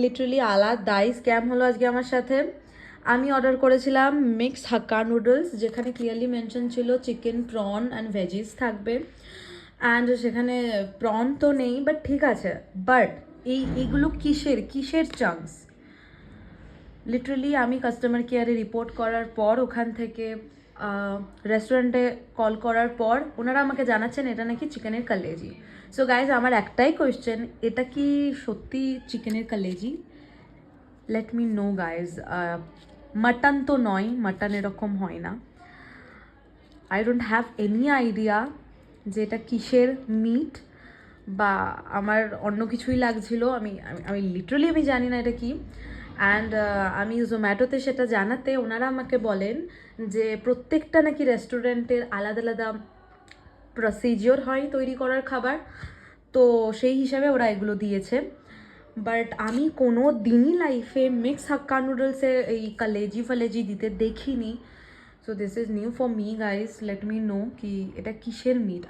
Literally আলাদাই scam হলো আজকে আমার সাথে। আমি অর্ডার করেছিলাম মিক্স হাক্কা নুডলস, যেখানে ক্লিয়ারলি মেনশন ছিল চিকেন, প্রন অ্যান্ড ভেজিস থাকবে, অ্যান্ড সেখানে প্রন তো নেই, বাট ঠিক আছে। বাট এইগুলো কিসের চান্স? লিটারালি আমি কাস্টমার কেয়ারে রিপোর্ট করার পর, ওখান থেকে রেস্টুরেন্টে কল করার পর ওনারা আমাকে জানাচ্ছেন এটা নাকি চিকেনের কালেজি। সো গাইজ, আমার একটাই কোয়েশ্চেন, এটা কি সত্যি চিকেনের কালেজি? Let me know guys. Mutton তো নয়, মাটন এরকম হয় না। I don't have any idea যে এটা কিসের মিট, বা আমার অন্য কিছুই লাগছিল। আমি লিটারালি আমি জানি না এটা কি। অ্যান্ড আমি জোম্যাটোতে সেটা জানাতে ওনারা আমাকে বলেন যে প্রত্যেকটা নাকি রেস্টুরেন্টের আলাদা আলাদা প্রসিজিওর হয় তৈরি করার খাবার, তো সেই হিসাবে ওরা এগুলো দিয়েছে। বাট আমি কোনো দিনই লাইফে মিক্স হাক্কা নুডলসে এই কালেজি ফালেজি দিতে দেখিনি। So this is new for me guys, late me no কি এটা কিসের মিট।